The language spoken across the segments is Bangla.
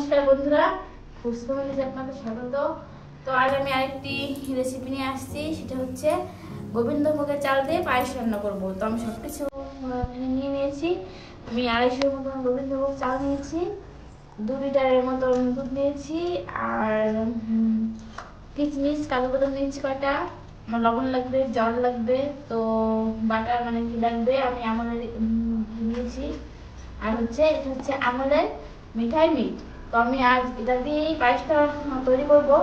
নমস্কার বন্ধুরা, ফুচকা ভিলেজে আপনাদের স্বাগত। তো আজ আমি আরেকটি রেসিপি নিয়ে আসছি, সেটা হচ্ছে গোবিন্দভোগের চাল দিয়ে পায়েস রান্না করব। তো আমি সব কিছু নিয়ে নিয়েছি। আমি 250 মতন গোবিন্দভোগ চাল নিয়েছি, 2 লিটারের মতন দুধ নিয়েছি, আর কিশমিশ কাজু বাদাম নিয়েছি কয়টা, লবণ লাগবে, জল লাগবে, তো বাটার মানে কি লাগবে, আমি আমলের নিয়েছি, আর হচ্ছে এটা হচ্ছে আমলের মিঠাই মিট। তো আমি আজ এটা দিয়েই পায়েসটা তৈরি করবো।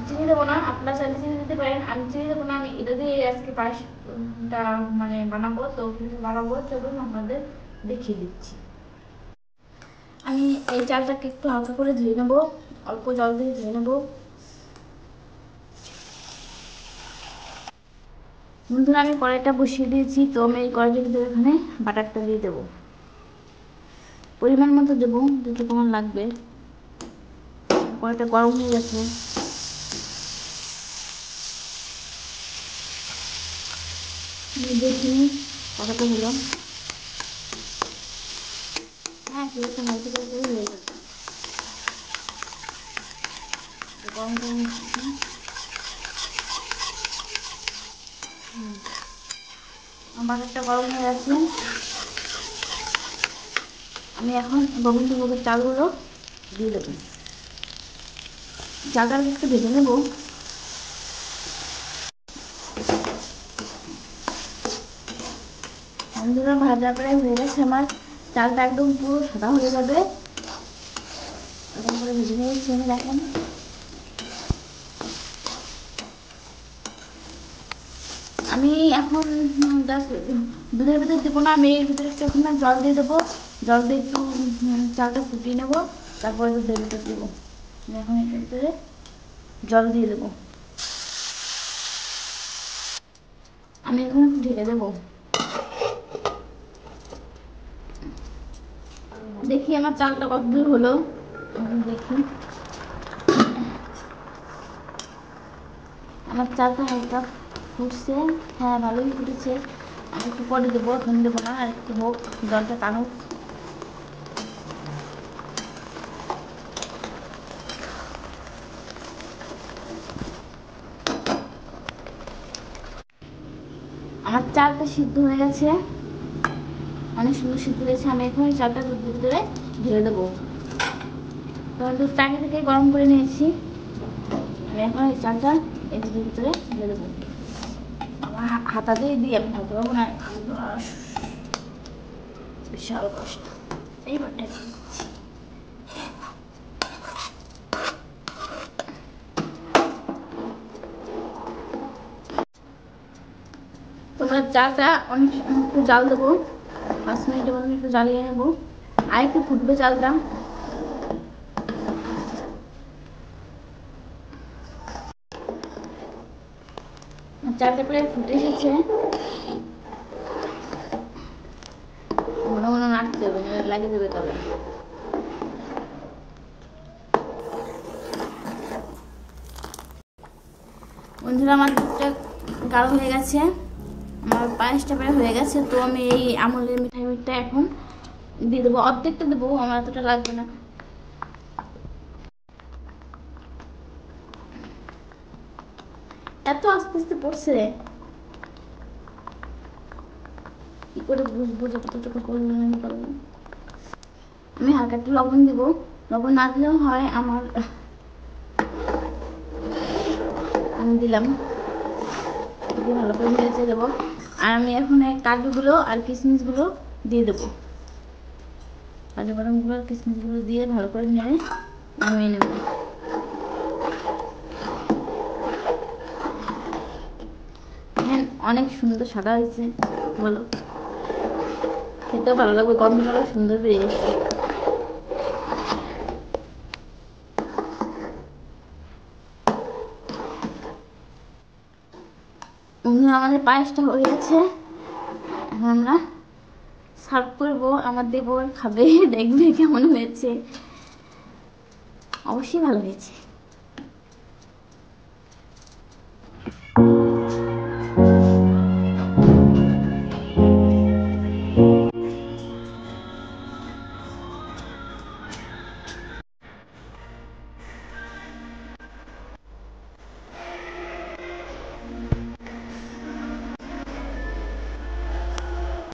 চিনি দেবো না, আপনারা চাইলে চিনি দিতে পারেন, আমি চিনি দেবো না, আমি এটা দিয়ে আজকে পায়েসটা মানে বানাবো। তো বানাবো, চলুন আপনাদের দেখিয়ে দিচ্ছি। আমি এই চালটাকে একটু হালকা করে ধুয়ে নেবো, অল্প জল দিয়ে ধুয়ে নেবো। বন্ধুরা, আমি কড়াইটা বসিয়ে দিয়েছি। তো আমি এই কড়াইটার ভিতরে এখানে বাটারটা দিয়ে দেবো, পরিমাণ মতো দেবো, যেটুকু আমার লাগবে। কড়াইটা গরম হয়ে গেছে, দেখি কতটা হলো। হ্যাঁ, সেরকম হালকা করে হয়ে যাবে। গরম গরম আমার বাটারটা গরম হয়ে গেছে। আমি এখন গোবিন্দভোগের চালগুলো দিয়ে দেবো। চালটা একটু ভেজে নেবো। বন্ধুরা, ভাজা প্রায় হয়ে গেছে আমার। চালটা একদম পুরো সাদা হয়ে যাবে, এরকম করে ভেজে নিয়েছি আমি। দেখেন, আমি এখন দুধের ভিতরে দেবো না, আমি এর ভিতরে একটু এখন জল দিয়ে দেবো। জল দিয়ে একটু চালটা ফুটিয়ে নেবো, তারপরে দুধের ভিতরে দেবো। এখন এটার ভিতরে জল দিয়ে দেবো। আমি এখন একটু ঢেকে দেবো। দেখি আমার চালটা কতদূর হলো, দেখি। আমার চালটা হালকা ফুটছে, হ্যাঁ ভালোই ফুটেছে। আমি একটু পরে দেবো, এখন দেবো না, আর একটু হোক, জলটা টানুক। আমার চালটা সিদ্ধ হয়ে গেছে, অনেক সুন্দর সিদ্ধ হয়েছে। আমি এখন চালটা দুধের ভিতরে ঢেলে দেবো। দুধটা আগে থেকে গরম করে নিয়েছি, আমি এখন এই চালটা এই দুধের ভিতরে ঢেলে দেবো। আমার হাতা দিয়ে আমি ঢালতে পারবো না, বিশাল কষ্ট। এইবার ঢেলে দিচ্ছি। তোমরা চালটা অনেক একটু জাল দেবো, 5 মিনিটের মধ্যে একটু জ্বালিয়ে নেবো, আর একটু ফুটবে চালটা। চালটা প্রায় ফুটে এসেছে, মনে মনে নাড়তে হবে, লাগিয়ে দেবে তবে। বন্ধুরা, আমার দুধটা গাঢ় হয়ে গেছে, আমার পায়েসটা প্রায় হয়ে গেছে। তো আমি এই আমলের মিঠাই মিটটা এখন দিয়ে দেবো, অর্ধেকটা দেবো, আমার এতটা লাগবে না। এত আস্তে আস্তে পড়ছে, কি করে বুঝবো যে কতটুকু করবো না করবো। আমি হালকা একটু লবণ দিব, লবণ না দিলেও হয় আমার, আমি দিলাম, দিয়ে ভালো করে ভেজে দেবো। আর আমি এখন এই কাজুগুলো আর কিশমিশগুলো দিয়ে দেবো, কাজু বাদামগুলো আর কিশমিশগুলো দিয়ে ভালো করে নেড়ে নামিয়ে নেব। হ্যাঁ, অনেক সুন্দর সাদা হয়েছে, বলো, খেতেও ভালো লাগবে, গন্ধটাও সুন্দর বেরিয়ে এসেছে। আমাদের পায়েসটা হয়ে গেছে, এখন আমরা সার্ভ করবো। আমার দেবর খাবে, দেখবে কেমন হয়েছে, অবশ্যই ভালো হয়েছে।